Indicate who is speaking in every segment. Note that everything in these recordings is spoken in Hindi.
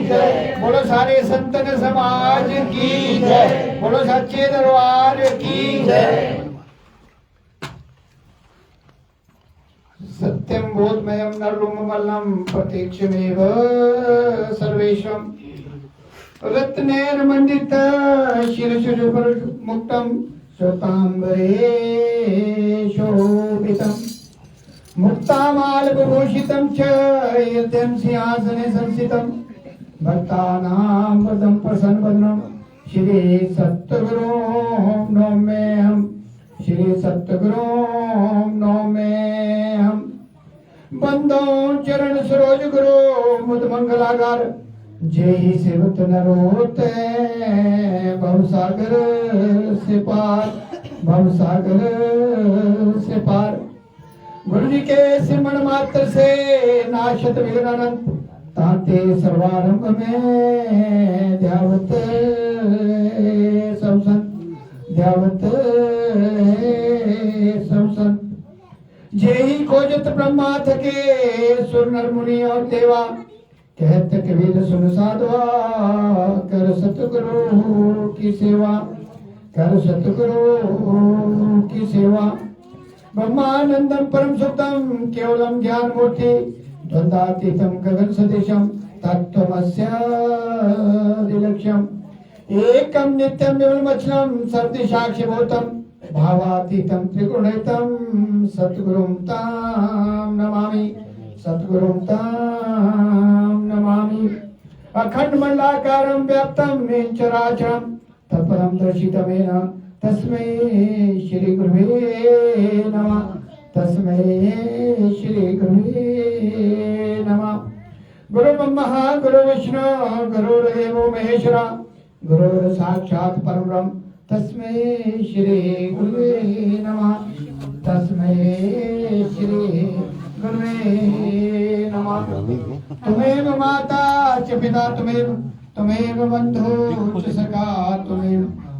Speaker 1: जय। बोलो सारे संतन समाज की जय। बोलो सच्चे दरबार की जय। सत्यम बोधमयम नरलोममल्लम प्रत्यक्षमेव सर्वेशम रत्नैर्मण्डित शिरसिरुपरमुक्तं श्वेतांबरे शोभितं मुक्तामालविभूषितं च यद्यं सिंहासने संस्थितं भक्तानां वरदं प्रसन्नवदनं श्री सद्गुरुं नौम्यहम् श्री सद्गुरुं नौम्यहम् बंदो चरण सरोज गुरु मुद मंगलागार जय ही सेवत नरोते भवसागर से पार भवसागर से पार। गुरु जी के सिमरण मात्र से नाशत विघ्नानंद ताते सर्वारंभ में ध्यावत ध्यावत संसंत जय ही खोजत ब्रह्मा थके सुर नर मुनि और देवा कहत कबीर सुन साधवा कर सतगुरु की सेवा कर सतगुरु की सेवा। ब्रह्मानंदम परम सुतम केवलम ज्ञान मूर्ति द्वंद्वातीतम गगन सदृशम तत्त्वमस्य लक्ष्यम एकम नित्यम निर्मलमचलम सर्वति साक्षिभूतम भावातीतम त्रिगुणितम सद्गुरुं तां नमामि सद्गुरुं तां नमामि। अखंड मंडलाकारं व्याप्तं येन चराचरं तत्परं दर्शितमेन तस्मै श्री गुरुवे नमः तस्मै श्री गुरुवे नमः। गुरु ब्रह्मा गुरु विष्णु गुरुर्देवो महेश्वरा गुरुर् साक्षात् परब्रह्म तस्मै श्री गुरुवे नमः तस्मै श्री गुरुवे नमः। तुमेव माता च पिता तुमेव बन्धु च सखा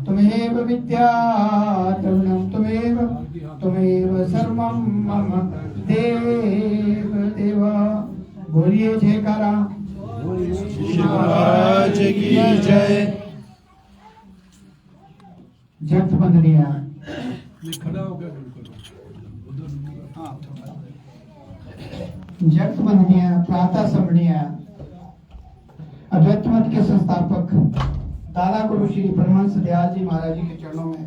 Speaker 1: तुमेव विद्या तुमेव सर्वं मम देव देव। बोलिए जयकारा
Speaker 2: शिवराज की जय।
Speaker 1: जगत बंदनिया जगत बंदनिया प्रातः समरणीय अद्वैत मत के संस्थापक दादा गुरु श्री परमहंस दयाल जी महाराज जी के चरणों में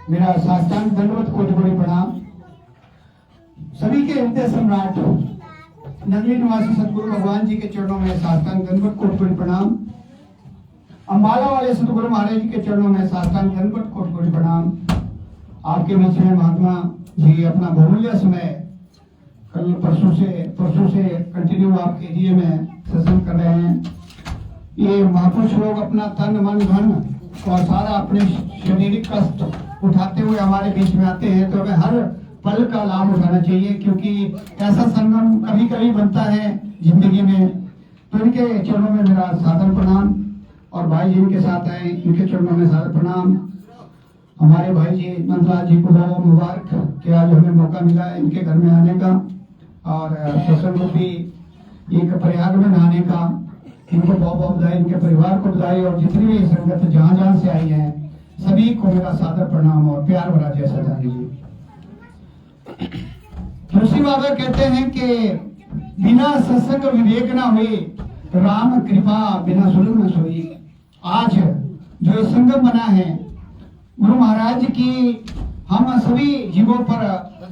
Speaker 1: मेरा साष्टांग दंडवत कोटि कोटि प्रणाम। सभी के हृदय सम्राट नगरी निवासी सतगुरु भगवान जी के चरणों में साष्टांग दंडवत कोटि कोटि प्रणाम। अम्बाला वाले सतगुरु महाराज जी के चरणों में साष्टांग दंडवत कोटि कोटि प्रणाम। आपके बीच में महात्मा जी अपना बहुमूल्य समय कल परसों से कंटिन्यू आपके एरिए में सत्संग कर रहे हैं। ये महापुरुष लोग अपना तन मन धन और सारा अपने शारीरिक कष्ट उठाते हुए हमारे बीच में आते हैं, तो हमें हर पल का लाभ उठाना चाहिए, क्योंकि ऐसा संगम कभी कभी बनता है जिंदगी में। तो इनके चरणों में मेरा सादर प्रणाम और भाई जी इनके साथ आए इनके चरणों में सादर प्रणाम। हमारे भाई जी नंदलाल जी को बहुत मुबारक कि आज हमें मौका मिला है इनके घर में आने का और सत्संग भी एक प्रयाग में नहाने का। इनको बहुत बहुत बधाई, इनके परिवार को बधाई और जितनी भी संगत जहां जहां से आई है सभी को मेरा सादर प्रणाम और प्यार भरा जय सदा दीजिए। तुलसी बाबा कहते हैं कि बिना सत्संग विवेक ना हुए राम कृपा बिना सुन न सोई। आज जो संगम बना है गुरु महाराज की हम सभी जीवों पर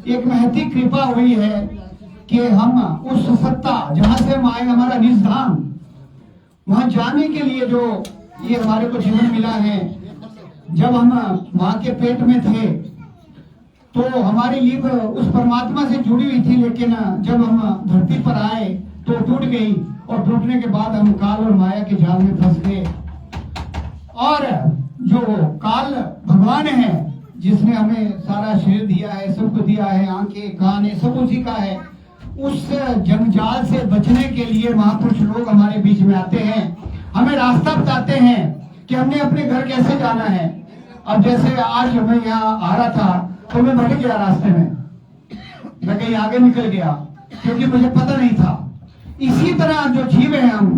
Speaker 1: एक महती कृपा हुई है कि हम उस सत्ता जहां से हम आए हमारा निज धाम वहां जाने के लिए जो ये हमारे को जीवन मिला है। जब हम माँ के पेट में थे तो हमारी लीब उस परमात्मा से जुड़ी हुई थी, लेकिन जब हम धरती पर आए तो टूट गई और टूटने के बाद हम काल और माया के जाल में फंस गए। और जो काल भगवान है जिसने हमें सारा शरीर दिया है, सबको दिया है, आंखें कान है, सब उसी का है। उस जंजाल से बचने के लिए महापुरुष लोग हमारे बीच में आते हैं, हमें रास्ता बताते हैं कि हमने अपने घर कैसे जाना है। अब जैसे आज मैं यहाँ आ रहा था तो मैं भटक गया रास्ते में, मैं कहीं आगे निकल गया क्योंकि मुझे पता नहीं था। इसी तरह जो जीव है हम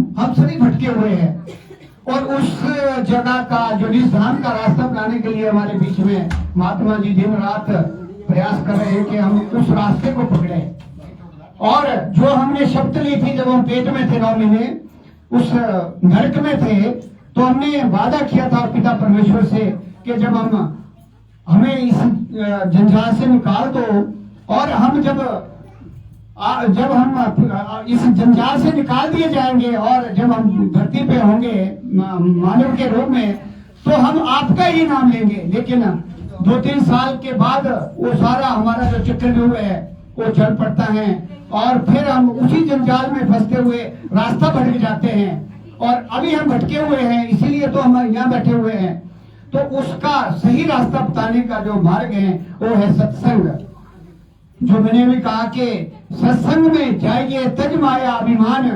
Speaker 1: और उस जगह का जो निज धाम का रास्ता बनाने के लिए हमारे बीच में महात्मा जी दिन रात प्रयास कर रहे हैं कि हम उस रास्ते को पकड़े। और जो हमने शब्द ली थी जब हम पेट में थे 9 महीने, उस नरक में थे, तो हमने वादा किया था पिता परमेश्वर से कि जब हमें इस जंजाल से निकाल दो और हम जब हम इस जंजाल से निकाल दिए जाएंगे और जब हम धरती पे होंगे मानव के रूप में, तो हम आपका ही नाम लेंगे। लेकिन 2-3 साल के बाद वो सारा हमारा जो चक्रव्यूह है वो चल पड़ता है और फिर हम उसी जंजाल में फंसते हुए रास्ता भटक जाते हैं। और अभी हम भटके हुए हैं, इसीलिए तो हम यहाँ बैठे हुए हैं। तो उसका सही रास्ता बताने का जो मार्ग है वो है सत्संग। जो मैंने भी कहा कि सत्संग में जाइए तज माया अभिमान,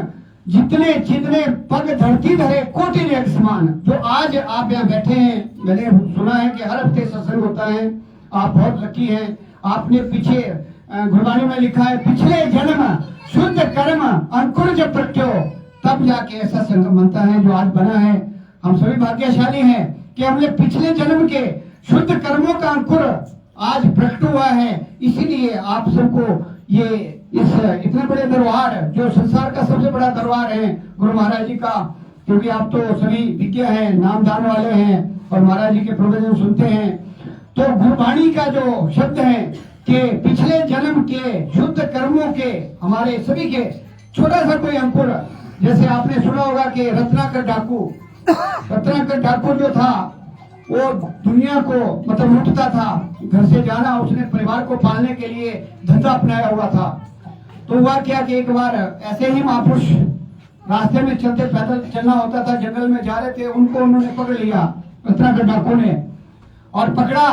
Speaker 1: जितने जितने पग धरती धरे कोटि एक समान। जो आज आप यहाँ बैठे हैं, मैंने सुना है कि हर हफ्ते सत्संग होता है, आप बहुत लकी हैं। आपने पीछे गुरबाणी में लिखा है, पिछले जन्म शुद्ध कर्म अंकुर जब प्रत्यो, तब जाके ऐसा संगम बनता है जो आज बना है। हम सभी भाग्यशाली हैं कि हमने पिछले जन्म के शुद्ध कर्मों का अंकुर आज प्रकट हुआ है। इसीलिए आप सबको ये इस इतने बड़े दरबार, जो संसार का सबसे बड़ा दरबार है गुरु महाराज जी का, क्योंकि आप तो सभी विज्ञ हैं, नामदान वाले हैं और महाराज जी के प्रवचन सुनते हैं। तो गुरबाणी का जो शब्द है कि पिछले जन्म के शुद्ध कर्मों के, हमारे सभी के छोटा सा कोई अंकुर, जैसे आपने सुना होगा कि रत्नाकर डाकू जो था वो दुनिया को मतलब लूटता था, घर से जाना, उसने परिवार को पालने के लिए धंधा अपनाया हुआ था। तो हुआ क्या कि एक बार ऐसे ही महापुरुष रास्ते में चलते, पैदल चलना होता था, जंगल में जा रहे थे, उनको उन्होंने पकड़ लिया रत्नाकर डाकू ने। और पकड़ा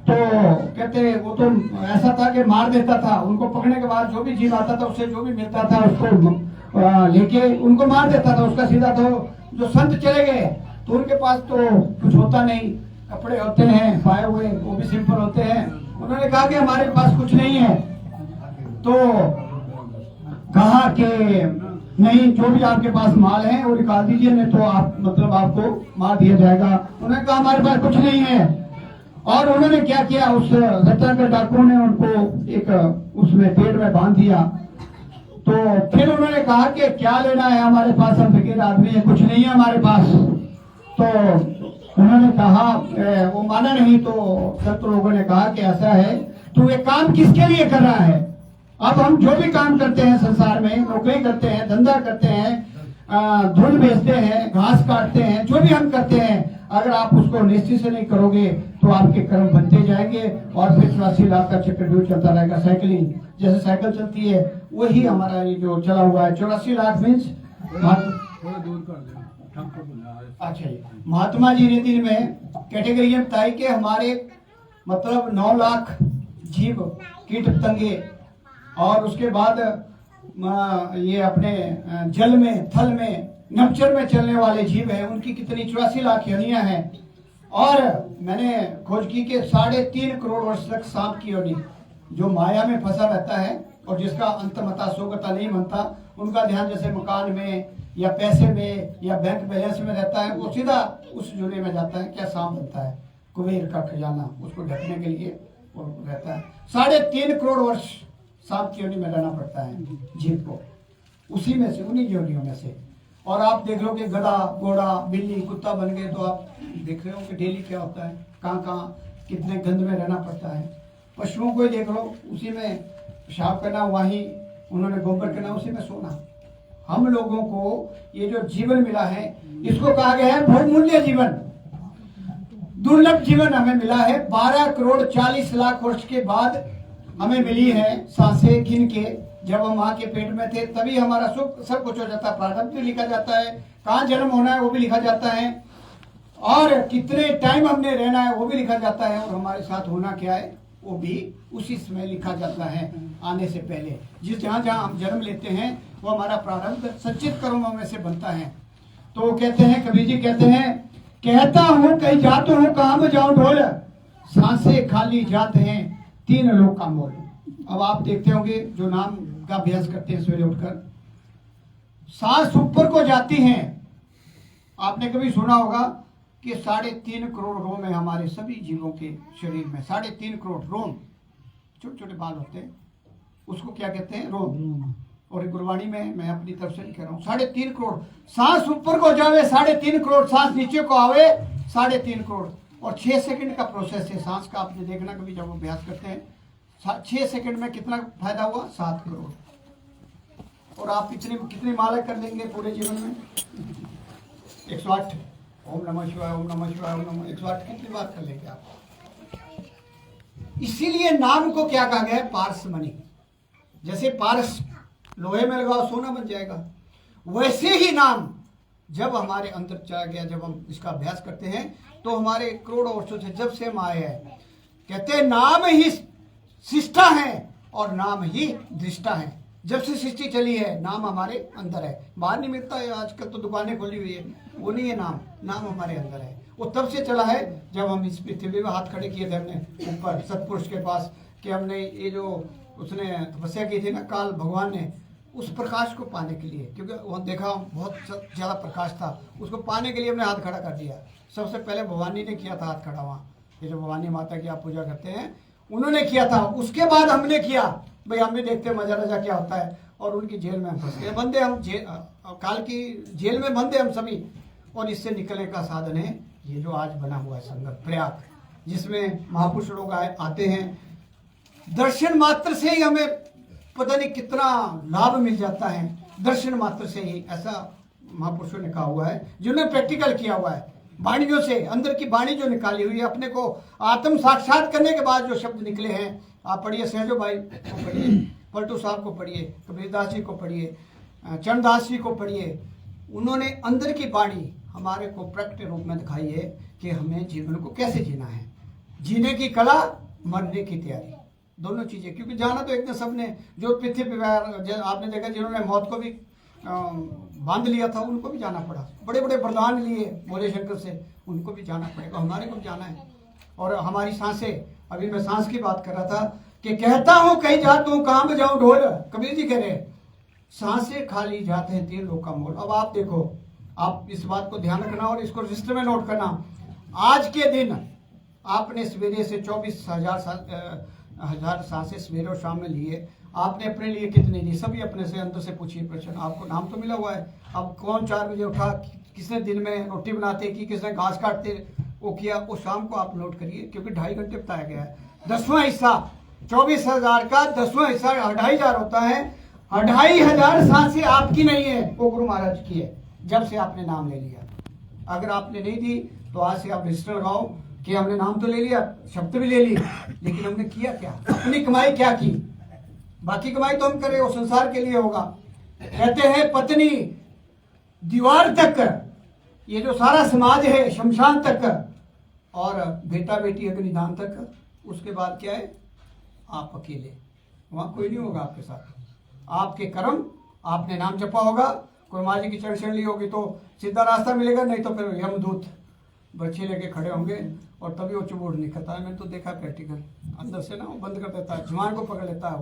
Speaker 1: तो कहते वो तो ऐसा था कि मार देता था। उनको पकड़ने के बाद जो भी जीव आता था, उससे जो भी मिलता था उसको लेके उनको मार देता था उसका सीधा। तो जो संत चले गए तो उनके पास तो कुछ होता नहीं, कपड़े होते हैं पाए हुए, वो भी सिंपल होते हैं। उन्होंने कहा कि हमारे पास कुछ नहीं है। तो कहा कि नहीं, जो भी आपके पास माल है वो निकाल दीजिए, नहीं तो आप मतलब आपको मार दिया जाएगा। उन्होंने कहा हमारे पास कुछ नहीं है। और उन्होंने क्या किया, उस रत्नाकर डाकू ने उनको एक उसमें पेड़ में बांध दिया। तो फिर उन्होंने कहा कि क्या लेना है हमारे पास, हम फकीर आदमी है, कुछ नहीं है हमारे पास। तो उन्होंने कहा, वो माना नहीं। तो संत लोगों ने कहा कि ऐसा है, तू ये काम किसके लिए कर रहा है? अब हम जो भी काम करते हैं संसार में, नौकरी करते हैं, धंधा करते हैं, धूल बेचते हैं, घास काटते हैं, जो भी हम करते हैं, अगर आप उसको निश्चित से नहीं करोगे तो आपके कर्म बनते जाएंगे और फिर 84 लाख का चक्रव्यूह चलता रहेगा। साइकिलिंग जैसे साइकिल चलती है, वही हमारा ये जो चला हुआ है। 84 लाख मीन्स अच्छा, महात्मा जी ने दिन में कैटेगरी बताई कि हमारे मतलब 9 लाख जीव, कीट पतंगे, और उसके बाद ये अपने जल में, थल में, नभचर में चलने वाले जीव हैं, उनकी कितनी 84 लाख योनियां हैं। और मैंने खोज की कि 3.5 करोड़ वर्ष तक सांप की योनि जो माया में फंसा रहता है और जिसका अंत मता सोगता नहीं बनता, उनका ध्यान जैसे मकान में या पैसे में या बैंक बैलेंस में रहता है, वो सीधा उस जुड़े में जाता है। क्या सांप बनता है, कुबेर का खजाना, उसको ढकने के लिए वो रहता है। 3.5 करोड़ वर्ष सांप की योनि में रहना पड़ता है जीव को, उसी में से, उन्हीं योनियों में से। और आप देख लो कि गधा, घोड़ा, बिल्ली, कुत्ता बन गए तो आप देख रहे हो कि डेली क्या होता है, कहाँ कहाँ कितने गंद में रहना पड़ता है। पशुओं को ही देख लो, उसी में पेशाब करना, वहीं उन्होंने गोबर करना, उसी में सोना। हम लोगों को ये जो जीवन मिला है, इसको कहा गया है बहुमूल्य जीवन, दुर्लभ जीवन हमें मिला है। 12 करोड़ 40 लाख वर्ष के बाद हमें मिली है सांसें गिन के। जब हम माँ के पेट में थे तभी हमारा सुख सब कुछ हो जाता है, प्रारब्ध भी लिखा जाता है, कहाँ जन्म होना है वो भी लिखा जाता है, और कितने टाइम हमने रहना है वो भी लिखा जाता है, और हमारे साथ होना क्या है वो भी उसी समय लिखा जाता है आने से पहले। जिस जहाँ जहाँ हम जन्म लेते हैं वो हमारा प्रारब्ध संचित कर्मों में से बनता है। तो कहते हैं, कबीर जी कहते हैं, कहता हूँ कहीं जाता हूँ कहाँ बजाऊं ढोल, सांसें खाली जाते हैं 3 लोग का मोल। अब आप देखते होंगे जो नाम का अभ्यास करते हैं सवेरे उठकर, सांस ऊपर को जाती हैं आपने कभी सुना होगा कि 3.5 करोड़ रोम है हमारे सभी जीवों के शरीर में। 3.5 करोड़ रोम, छोटे छोटे बाल होते हैं, उसको क्या कहते हैं? रोम। और गुरबाणी में मैं अपनी तरफ से नहीं कह रहा हूँ, 3.5 करोड़। सांस ऊपर को जावे 3.5 करोड़, सांस नीचे को आवे 3.5 करोड़। और 6 सेकंड का प्रोसेस है सांस का। आपने देखना कभी जब अभ्यास करते हैं, 6 सेकंड में कितना फायदा हुआ? 7 करोड़। और आप कितनी माला कर लेंगे पूरे जीवन में? 108। ओम नमः शिवाय, ओम नमः शिवाय, ओम नमः। 108 कितनी बार कर लेंगे आप? इसीलिए नाम को क्या कहा गया है? पारसमणि। जैसे पारस लोहे में लगाओ सोना बन जाएगा, वैसे ही नाम जब हमारे अंदर चला गया, जब हम इसका अभ्यास करते हैं तो हमारे करोड़ों वर्षों से जब से हम आए हैं, कहते हैं नाम ही शिष्टा है और नाम ही दृष्टा है। जब से सृष्टि चली है नाम हमारे अंदर है, बाहर नहीं मिलता है। आजकल तो दुकानें खुली हुई है, वो नहीं है नाम। नाम हमारे अंदर है। वो तब से चला है जब हम इस पृथ्वी में हाथ खड़े किए थे हमने ऊपर सतपुरुष के पास, कि हमने ये जो उसने तपस्या की थी ना काल भगवान ने, उस प्रकाश को पाने के लिए, क्योंकि वो देखा बहुत ज़्यादा प्रकाश था, उसको पाने के लिए हमने हाथ खड़ा कर दिया। सबसे पहले भवानी ने किया था हाथ खड़ा वहाँ, ये जो भवानी माता की आप पूजा करते हैं उन्होंने किया था। उसके बाद हमने किया, भाई हम भी देखते हैं मजा रजा क्या होता है। और उनकी जेल में हम फंस गए, बंदे हम काल की जेल में बंदे हम सभी। और इससे निकलने का साधन है ये जो आज बना हुआ है संगम प्रयाग, जिसमें महापुरुष लोग आते हैं। दर्शन मात्र से ही हमें पता नहीं कितना लाभ मिल जाता है, दर्शन मात्र से ही, ऐसा महापुरुषों ने कहा हुआ है, जिन्होंने प्रैक्टिकल किया हुआ है। वाणियों से अंदर की वाणी जो निकाली हुई है, अपने को आत्म साक्षात करने के बाद जो शब्द निकले हैं, आप पढ़िए सहजो भाई को पढ़िए, पलटू साहब को पढ़िए, कबीरदास जी को पढ़िए, चरणदास जी को पढ़िए। उन्होंने अंदर की वाणी हमारे को प्रकट रूप में दिखाई है कि हमें जीवन को कैसे जीना है। जीने की कला, मरने की तैयारी, दोनों चीजें। क्योंकि जाना तो एक दिन सबने, जो पृथ्वी पर आपने देखा जिन्होंने मौत को भी बांध लिया था उनको भी जाना पड़ा, बड़े बड़े वरदान लिए भोले शंकर से, उनको भी जाना पड़ेगा, हमारे को भी जाना है। और हमारी सांसें, अभी मैं सांस की बात कर रहा था कि कहता हूँ कहीं जाता हूँ कहाँ में जाऊँ ढोल, कबीर जी कह रहे सांसें खाली जाते हैं 3 लोग का मोल। अब आप देखो, आप इस बात को ध्यान रखना और इसको रजिस्टर में नोट करना। आज के दिन आपने सवेरे से 24,000 सांसें सवेरे और शाम में लिए, आपने अपने लिए कितने ली? सभी अपने से अंदर से पूछिए प्रश्न। आपको नाम तो मिला हुआ है। अब कौन 4 बजे उठा, किसने दिन में रोटी बनाते की, किसने घास काटते वो किया, वो शाम को आप नोट करिए, क्योंकि 2.5 घंटे बताया गया है। 10वां हिस्सा 24,000 का 10वां हिस्सा 2,500 होता है। 2,500 सांसें आपकी नहीं है, वो गुरु महाराज की है, जब से आपने नाम ले लिया। अगर आपने नहीं दी तो आज से आप रजिस्टर लगाओ कि हमने नाम तो ले लिया, शब्द भी ले ली, लेकिन हमने किया क्या? अपनी कमाई क्या की? बाकी कमाई तो हम करें, वो संसार के लिए होगा। कहते हैं पत्नी दीवार तक, ये जो सारा समाज है शमशान तक, और बेटा बेटी अग्निदान तक। उसके बाद क्या है? आप अकेले, वहां कोई नहीं होगा आपके साथ। आपके कर्म, आपने नाम जपा होगा, कुर्मा जी की चरण ली होगी तो सीधा रास्ता मिलेगा, नहीं तो फिर यमदूत बच्चे लेके खड़े होंगे और तभी वो चुबूड़ निकलता है। मैंने तो देखा प्रैक्टिकल, अंदर से ना वो बंद कर देता है, जुबान को पकड़ लेता है।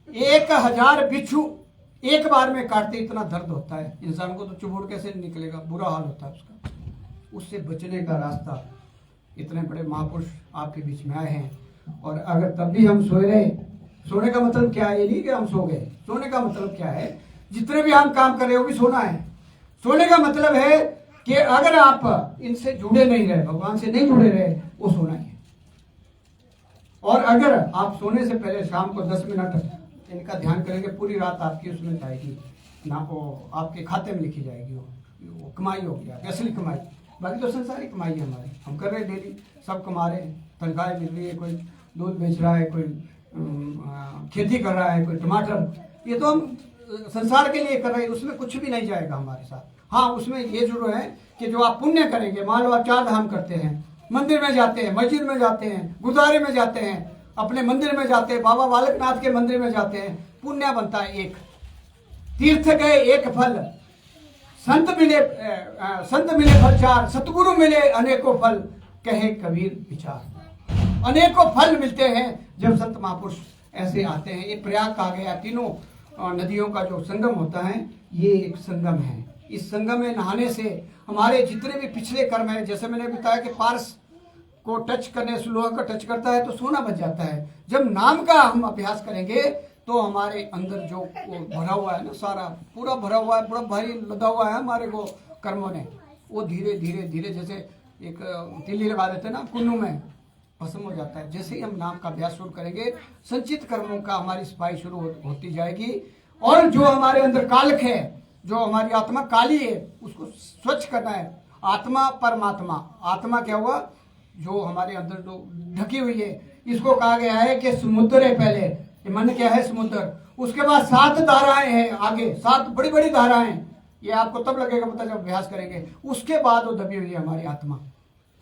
Speaker 1: 1000 बिच्छू एक बार में काटते इतना दर्द होता है इंसान को, तो चुबूड़ कैसे निकलेगा? बुरा हाल होता है उसका। उससे बचने का रास्ता, इतने बड़े महापुरुष आपके बीच में आए हैं। और अगर तब भी हम सोए रहे, सोने का मतलब क्या है? ये नहीं कि हम सो गए। सोने का मतलब क्या है? जितने भी हम काम कर रहे हो भी सोना है। सोने का मतलब है कि अगर आप इनसे जुड़े नहीं रहे, भगवान से नहीं जुड़े रहे, वो सोना है। और अगर आप सोने से पहले शाम को 10 मिनट इनका ध्यान करेंगे, पूरी रात आपकी उसमें जाएगी ना, वो आपके खाते में लिखी जाएगी। वो कमाई होगी, असली कमाई। बाकी तो संसारी कमाई है हमारी, हम कर रहे डेली, सब कमा रहे हैं, तनख्वाहें मिल रही है, कोई दूध बेच रहा है, कोई खेती कर रहा है, कोई टमाटर, ये तो हम संसार के लिए कर रहे हैं, उसमें कुछ भी नहीं जाएगा हमारे साथ। हाँ, उसमें ये जरूर है कि जो आप पुण्य करेंगे, मान लो आप 4 धाम करते हैं, मंदिर में जाते हैं, मस्जिद में जाते हैं, गुरुद्वारे में जाते हैं, अपने मंदिर में जाते हैं, बाबा बालकनाथ के मंदिर में जाते हैं, पुण्य बनता है 1। तीर्थ गए 1 फल, संत मिले फल 4, सतगुरु मिले अनेकों फल, कहे कबीर विचार। अनेकों फल मिलते हैं जब संत महापुरुष ऐसे आते हैं। ये प्रयाग कहा गया, तीनों नदियों का जो संगम होता है, ये एक संगम है। इस संगम में नहाने से हमारे जितने भी पिछले कर्म है, जैसे मैंने बताया कि पारस को टच करने से, लोहा का टच करता है तो सोना बच जाता है। जब नाम का हम अभ्यास करेंगे तो हमारे अंदर जो वो भरा हुआ है ना, सारा पूरा भरा हुआ है, पूरा भारी लदा हुआ है हमारे को कर्मों ने, वो धीरे धीरे धीरे जैसे एक तिल्ली लगा देते हैं ना कुन्नू में, भस्म हो जाता है। जैसे ही हम नाम का अभ्यास शुरू करेंगे, संचित कर्मों का हमारी सफाई शुरू होती जाएगी। और जो हमारे अंदर कालक है, जो हमारी आत्मा काली है, उसको स्वच्छ करना है। आत्मा परमात्मा, आत्मा क्या हुआ, जो हमारे अंदर जो ढकी हुई है, इसको कहा गया है कि समुद्र है पहले, ये मन क्या है समुद्र, उसके बाद 7 धाराएं हैं आगे, 7 बड़ी बड़ी धाराएं, ये आपको तब लगेगा पता जब अभ्यास करेंगे। उसके बाद वो दबी हुई है हमारी आत्मा,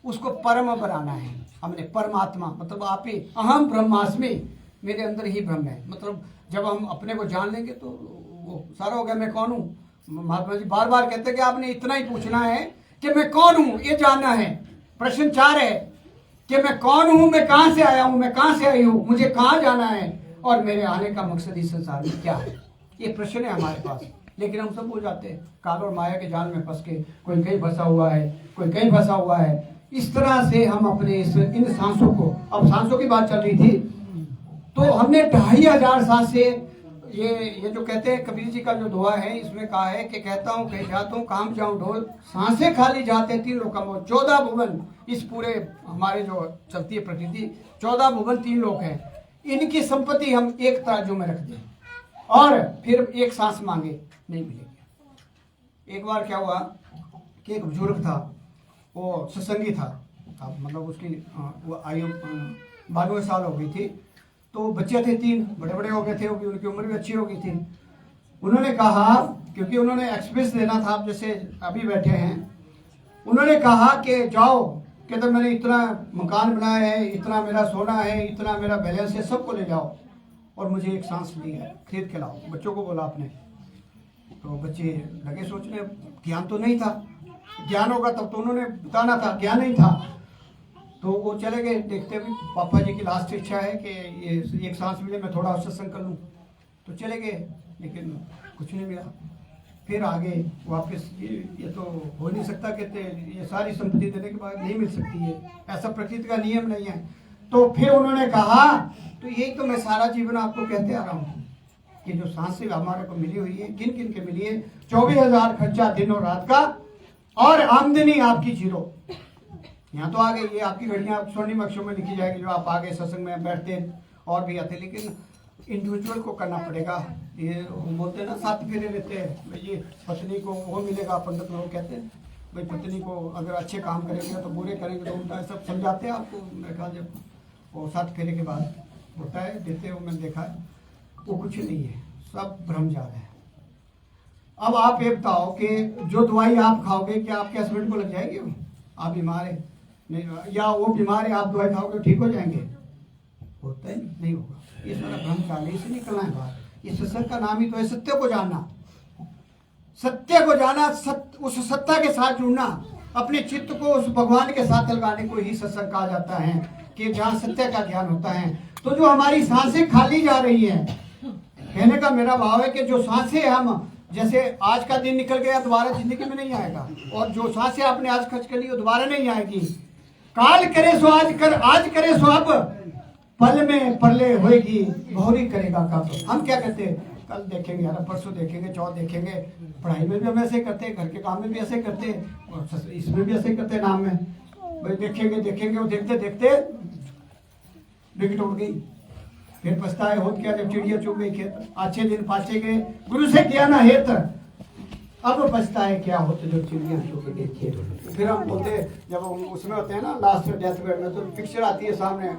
Speaker 1: उसको परम बनाना है हमने। परमात्मा मतलब आप ही, अहम ब्रह्मास्मि, मेरे अंदर ही ब्रह्म है। मतलब जब हम अपने को जान लेंगे तो वो सारा हो गया, मैं कौन हूँ। महात्मा जी बार बार कहते हैं कि आपने इतना ही पूछना है कि मैं कौन हूँ, ये जानना है। प्रश्न 4 है कि मैं कौन हूँ, मैं कहाँ से आया हूँ, मैं कहाँ से आई हूँ, मुझे कहाँ जाना है और मेरे आने का मकसद इस संसार में क्या है। ये प्रश्न है हमारे पास, लेकिन हम सब भूल जाते हैं काल और माया के जाल में फंस के। कोई कहीं फंसा हुआ है, कोई कहीं फंसा हुआ है। इस तरह से हम अपने इन सांसों को, अब सांसों की बात चल रही थी, तो हमने 2500 सांस से ये जो कहते हैं कबीर जी का जो दोहा है, इसमें कहा है कि कहता हूँ कहीं जाता हूँ काम जाऊँ ढोल, सांसें खाली जाते 3 लोक मोल। 14 भुवन, इस पूरे हमारे जो चलती है प्रकृति, 14 भुवन 3 लोक हैं। इनकी संपत्ति हम एक तराजू में रख दें और फिर एक सांस मांगे, नहीं मिलेगी। एक बार क्या हुआ कि एक बुजुर्ग था, वो सत्संगी था, मतलब उसकी वो आयु 92 साल हो गई थी। तो बच्चे थे 3, बड़े बड़े हो गए थे, उनकी उम्र भी अच्छी हो गई थी। उन्होंने कहा, क्योंकि उन्होंने एक्सप्रेस देना था, आप जैसे अभी बैठे हैं, उन्होंने कहा कि जाओ, कि तो मैंने इतना मकान बनाया है, इतना मेरा सोना है, इतना मेरा बैलेंस है, सबको ले जाओ और मुझे एक सांस ली है, खरीद के लाओ। बच्चों को बोला आपने। तो बच्चे लगे सोचने, ज्ञान तो नहीं था, ज्ञान होगा तब तो उन्होंने बताना था, ज्ञान नहीं था। तो वो चले गए, देखते हुए पापा जी की लास्ट इच्छा है कि ये एक सांस मिले, मैं थोड़ा सत्संग कर लूँ। तो चले गए, लेकिन कुछ नहीं मिला। फिर आगे वापस, ये तो हो नहीं सकता, कहते ये सारी संपत्ति देने के बाद नहीं मिल सकती है, ऐसा प्रकृति का नियम नहीं है। तो फिर उन्होंने कहा, तो यही तो मैं सारा जीवन आपको कहते आ रहा हूँ कि जो सांसें हमारे को मिली हुई है, किन किन के मिली है, 24,000 खर्चा दिन और रात का, और आमदनी आपकी 0। यहाँ तो आगे ये आपकी घड़ियाँ स्वर्णिम अक्षरों में लिखी जाएगी, जो आप आगे सत्संग में बैठते और भी आते, लेकिन इंडिविजुअल को करना पड़ेगा। ये बोलते हैं ना 7 फेरे लेते हैं, भाई ये पत्नी को वो मिलेगा, पंडित लोग कहते हैं भाई पत्नी को अगर अच्छे काम करेंगे तो बुरे करेंगे तो उल्टा, सब समझाते हैं आपको। मेरे ख्याल जब वो 7 फेरे के बाद होता है, देते हो, मैंने देखा है, वो कुछ नहीं है, सब भ्रमजाल है। अब आप ये बताओ कि जो दवाई आप खाओगे, क्या आपके हस्बैंड को लग जाएगी? आप बीमार है नहीं, या वो बीमार है, आप दवाई खाओगे ठीक हो जाएंगे? होता है नहीं होगा। ये सारा भ्रमचाल है, इसे निकलना है बाहर। इस सत्संग का नाम ही तो है सत्य को जानना, सत्य को जाना, उस सत्ता के साथ जुड़ना, अपने चित्त को उस भगवान के साथ लगाने को ही सत्संग कहा जाता है, कि जहाँ सत्य का ज्ञान होता है। तो जो हमारी सांसें खाली जा रही है, कहने का मेरा भाव है कि जो सांसें हम, जैसे आज का दिन निकल गया, दोबारा जिंदगी में नहीं आएगा, और जो सांसें आपने आज खर्च कर ली वो दोबारा नहीं आएगी। काल करे सो आज कर, आज करे सो अब, पल में परले होएगी, बहुरी करेगा कब। हम क्या कहते हैं, कल देखेंगे, यार परसों देखेंगे, चौथ देखेंगे। पढ़ाई में भी हम ऐसे करते हैं, घर के काम में भी ऐसे करते हैं, और इसमें भी ऐसे करते हैं, नाम में भाई देखेंगे देखेंगे, वो देखते देखते विकेट उड़ गई। फिर पछताए होत क्या, जब चिड़िया चुग गई खेत, अच्छे दिन पाछे गए, गुरु से किया ना हेत, अब पछताए क्या होते जो चिड़िया चुग गई खेत। फिर हम बोलते, जब उसमें होते हैं ना लास्ट डेथ बेड में, तो पिक्चर आती है सामने,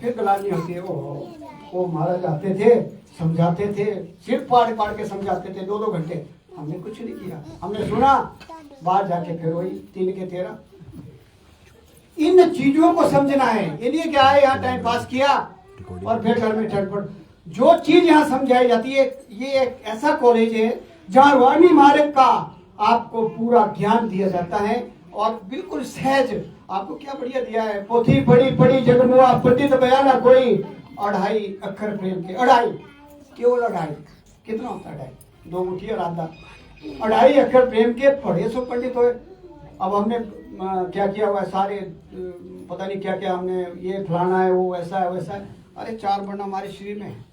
Speaker 1: फिर गलानी होती है। वो महाराज आते थे, समझाते थे, सिर पाड़ पाड़ के समझाते थे 2-2 घंटे। हमने कुछ नहीं किया, हमने सुना, बाहर जाके फिर वही 3 के 13। इन चीजों को समझना है, ये नहीं क्या है यहाँ टाइम पास किया और फिर घर में ठटपट। जो चीज यहाँ समझाई जाती है, ये एक ऐसा कॉलेज है जहाँ वाणी मार्ग का आपको पूरा ज्ञान दिया जाता है, और बिल्कुल सहज। आपको क्या बढ़िया दिया है, पोथी पढ़ी पढ़ी जगमुआ, पंडित बयाना कोई, 2.5 अक्षर प्रेम के, 2.5, केवल 2.5। कितना होता है 2.5? 2 मुट्ठी और आधा, 2.5 अक्षर प्रेम के पढ़े सो पंडित हुए। अब हमने क्या किया हुआ है, सारे पता नहीं क्या क्या हमने, ये फलाना है, वो ऐसा है वैसा है। अरे 4 वर्ण हमारे शरीर में है,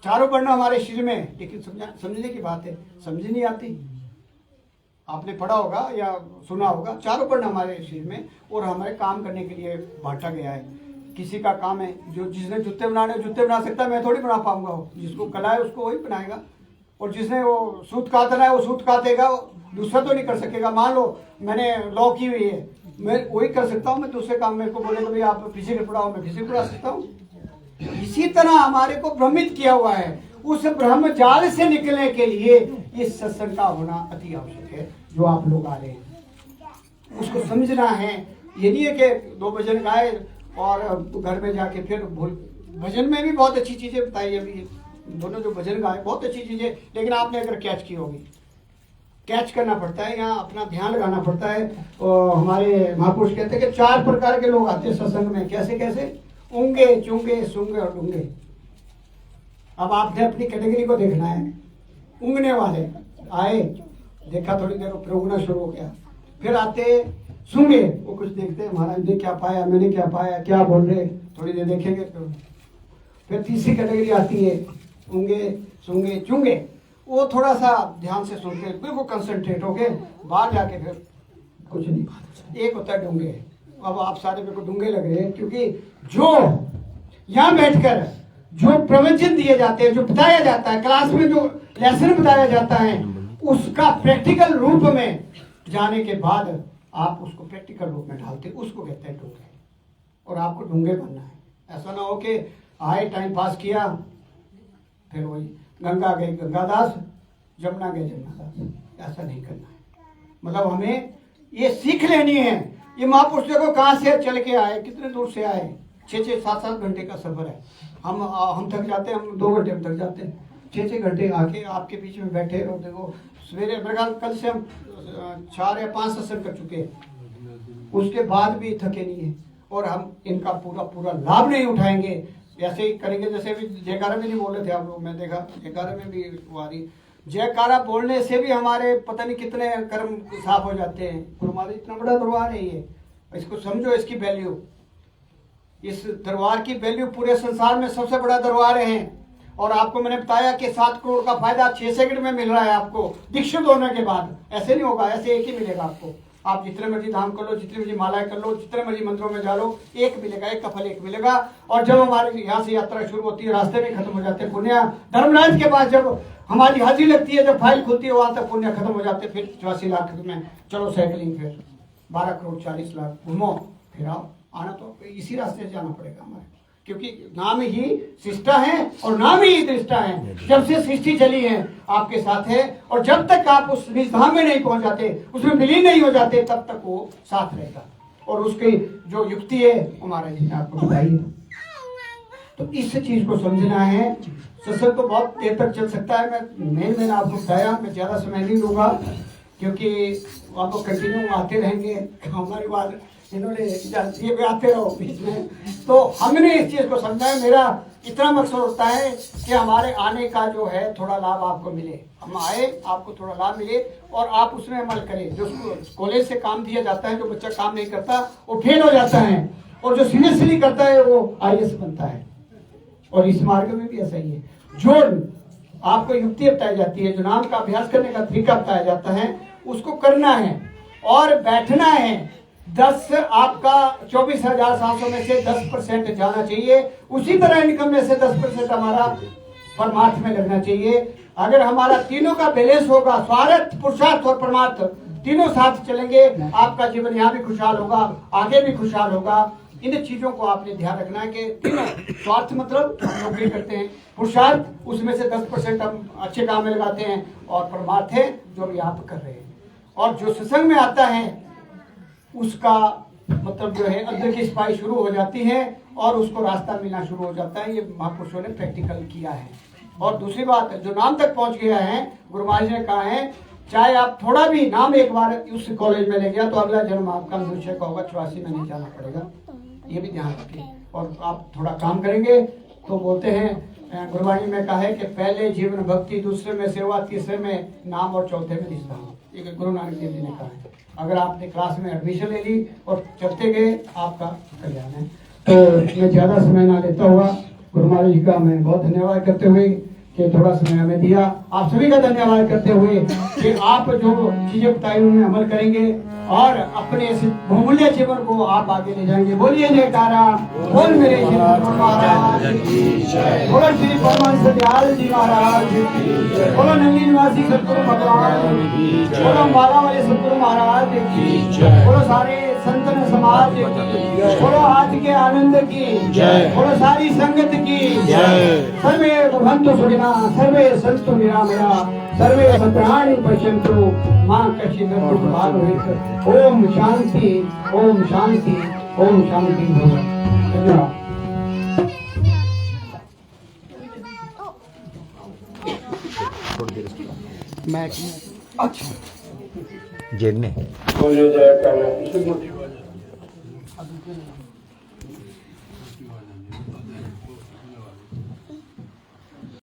Speaker 1: चारों वर्ण हमारे शरीर में है, लेकिन समझने की बात है, समझ नहीं आती। आपने पढ़ा होगा या सुना होगा, 4 वर्ण हमारे शरीर में, और हमारे काम करने के लिए बांटा गया है। किसी का काम है, जो जिसने जूते बनाने जूते बना सकता है, मैं थोड़ी बना पाऊंगा। वो जिसको कला है उसको वही बनाएगा, और जिसने वो सूत काटना है वो सूत काटेगा, दूसरा तो नहीं कर सकेगा। मान लो मैंने लॉ की हुई है, मैं वही कर सकता हूँ। मैं दूसरे काम, मेरे को बोलेगा भाई आप फिजिक्स पढ़ाओ, मैं फिजिक्स पढ़ा सकता हूँ। इसी तरह हमारे को भ्रमित किया हुआ है। उस भ्रम जाल से निकलने के लिए इस सत्संग का होना अति आवश्यक है। जो आप लोग आ रहे हैं उसको समझना है। ये नहीं है कि 2 भजन गाए और घर में जाके फिर भूल। भजन में भी बहुत अच्छी चीजें बताई, अभी दोनों जो भजन गाए बहुत अच्छी चीजें, लेकिन आपने अगर कैच की होगी, कैच करना पड़ता है, यहाँ अपना ध्यान लगाना पड़ता है। और हमारे महापुरुष कहते हैं कि 4 प्रकार के लोग आते हैं सत्संग में। कैसे कैसे? ऊंगे, चुंगे, सूंगे और डूंगे। अब आपने अपनी कैटेगरी को देखना है। ऊँगने वाले आए, देखा थोड़ी देर, फिर ऊँगना शुरू हो गया। फिर आते सूंगे, वो कुछ देखते हैं, महाराज ने क्या पाया, मैंने क्या पाया, क्या बोल रहे, थोड़ी देर देखेंगे। फिर तीसरी कैटेगरी आती है, ऊँगे, सूंगे, चुंगे। वो थोड़ा सा ध्यान से सुनते, बिल्कुल कंसंट्रेट होके, बाहर जाके फिर कुछ नहीं। एक होता है डूंगे। अब आप सारे मेरे को डूंगे लग रहे हैं, क्योंकि जो यहाँ बैठकर जो प्रवचन दिए जाते हैं, जो बताया जाता है, क्लास में जो लेसन बताया जाता है, उसका प्रैक्टिकल रूप में जाने के बाद आप उसको प्रैक्टिकल रूप में डालते, उसको कहते हैं डूंगे। और आपको डूंगे बनना है। ऐसा ना हो कि आए, टाइम पास किया, फिर वही गंगा गई गंगादास, जमुना गए जमुनादास। ऐसा नहीं करना है। मतलब हमें ये सीख लेनी है। ये महापुरुष देखो कहाँ से चल के आए, कितने दूर से आए। 6-6, 7-7 घंटे का सफर है। हम थक जाते हैं, हम 2 घंटे में थक जाते हैं। 6-6 घंटे आके आपके बीच में बैठे रहो। देखो सवेरे मेरे ख्याल कल से हम 4 या 5 सत्संग कर चुके हैं, उसके बाद भी थके नहीं है। और हम इनका पूरा लाभ नहीं उठाएंगे। ऐसे ही करेंगे जैसे भी जयकारा में नहीं बोल रहे थे आप लोग, मैं देखा जयकारा में भी वारी जयकारा बोलने से भी हमारे पता नहीं कितने कर्म साफ हो जाते हैं। गुरु महाराज इतना बड़ा दरबार है ये, इसको समझो, इसकी वैल्यू, इस दरबार की वैल्यू पूरे संसार में सबसे बड़ा दरबार है। और आपको मैंने बताया कि 7 करोड़ का फायदा 6 सेकंड में मिल रहा है आपको दीक्षित होने के बाद। ऐसे नहीं होगा, ऐसे एक ही मिलेगा आपको। आप जितने मर्जी धाम कर लो, जितनी मर्जी मालाएं कर लो, जितने मर्जी मंत्रों में जा लो, एक मिलेगा, एक का फल एक मिलेगा। और जब हमारे यहाँ से यात्रा शुरू होती है, रास्ते में खत्म हो जाते हैं पुण्य। धर्मराज के बाद जब हमारी हाजिरी लगती है, जब फाइल खुलती है, वहां तक पुण्य खत्म हो जाते हैं। फिर 84 लाख में चलो साइकिलिंग, फिर 12 करोड़ 40 लाख घूमो, फिर आओ। आना तो इसी रास्ते से जाना पड़ेगा हमारे, क्योंकि नाम ही सृष्टा है और नाम ही दृष्टा है। जब से सृष्टि चली है आपके साथ है, और जब तक आप उस निज धाम में नहीं पहुंच जाते, उसमें विलीन नहीं हो जाते, तब तक वो साथ रहेगा। और उसकी जो युक्ति है हमारा जी ने आपको बताई है। तो इस चीज को समझना है। सत्संग तो बहुत देर तक चल सकता है। मैंने आपको बताया, मैं ज्यादा समय नहीं लूंगा, क्योंकि आपको कंटिन्यू आते रहेंगे। हमारी बात इन्होंने ये भी आते रहो बीच में। तो हमने इस चीज को समझा है। मेरा इतना मकसद होता है कि हमारे आने का जो है थोड़ा लाभ आपको मिले। हम आए, आपको थोड़ा लाभ मिले और आप उसमें अमल करें। जो कॉलेज से काम दिया जाता है, जो बच्चा काम नहीं करता वो फेल हो जाता है, और जो सीरियसली करता है वो IAS बनता है। और इस मार्ग में भी ऐसा ही है। जो आपको युक्ति बताई जाती है, जो नाम का अभ्यास करने का तरीका बताया जाता है, उसको करना है और बैठना है। 10 आपका 24,700 में से 10% जाना चाहिए। उसी तरह इनकम में से 10% हमारा परमार्थ में लगना चाहिए। अगर हमारा तीनों का बैलेंस होगा, स्वार्थ, पुरुषार्थ और परमार्थ तीनों साथ चलेंगे, आपका जीवन यहाँ भी खुशहाल होगा, आगे भी खुशहाल होगा। इन चीजों को आपने ध्यान रखना है कि तीनों, स्वार्थ मतलब नौकरी करते हैं, पुरुषार्थ उसमें से 10% हम अच्छे काम में लगाते हैं, और परमार्थ है जो भी आप कर रहे हैं। और जो सत्संग में आता है उसका मतलब जो है अंदर की सफाई शुरू हो जाती है और उसको रास्ता मिलना शुरू हो जाता है। ये महापुरुषों ने प्रैक्टिकल किया है। और दूसरी बात, जो नाम तक पहुंच गया है, गुरु महाराज ने कहा है, चाहे आप थोड़ा भी नाम एक बार उस कॉलेज में ले गया तो अगला जन्म आपका मनुष्य का होगा, 84 में नहीं जाना पड़ेगा। ये भी ध्यान रखिए। और आप थोड़ा काम करेंगे तो बोलते हैं गुरबाणी में कहा है कि पहले जीवन भक्ति, दूसरे में सेवा, तीसरे में नाम और चौथे में निष्ठा। ये गुरु नानक देव जी ने कहा है। अगर आपने क्लास में एडमिशन ले ली और चलते गए, आपका कल्याण है। तो मैं ज्यादा समय ना लेता हुआ गुरु महाराज जी का मैं बहुत धन्यवाद करते हुए कि थोड़ा समय हमें दिया, आप सभी का धन्यवाद करते हुए कि आप जो चीजें बताई उनमें अमल करेंगे और अपने इस बहुमूल्य जीवन को आप आगे ले जाएंगे। बोलिए जयकारा, बोल मेरे श्री गुरु महाराज की जय, बोलो श्री परमहंस दयाल जी महाराज की जय, बोलो नंदी निवासी सतगुरु भगवान की जय, बोलो माला वाले सतगुरु महाराज की जय, बोलो सारे संतन समाज की जय, बोलो आज के आनंद की जय, बोलो सारी संगत की जय। सर्वे भवन्तु सुखिनः, सर्वे सन्तु निरामयाः, सर्वे भद्राणि पश्यन्तु मां कश्चित् दुःखभाग् भवेत्। ओम शांति, ओम शांति, ओम शांति। धन्यवाद। मैं अच्छा
Speaker 2: जेब में
Speaker 3: बोलिए जयकारा।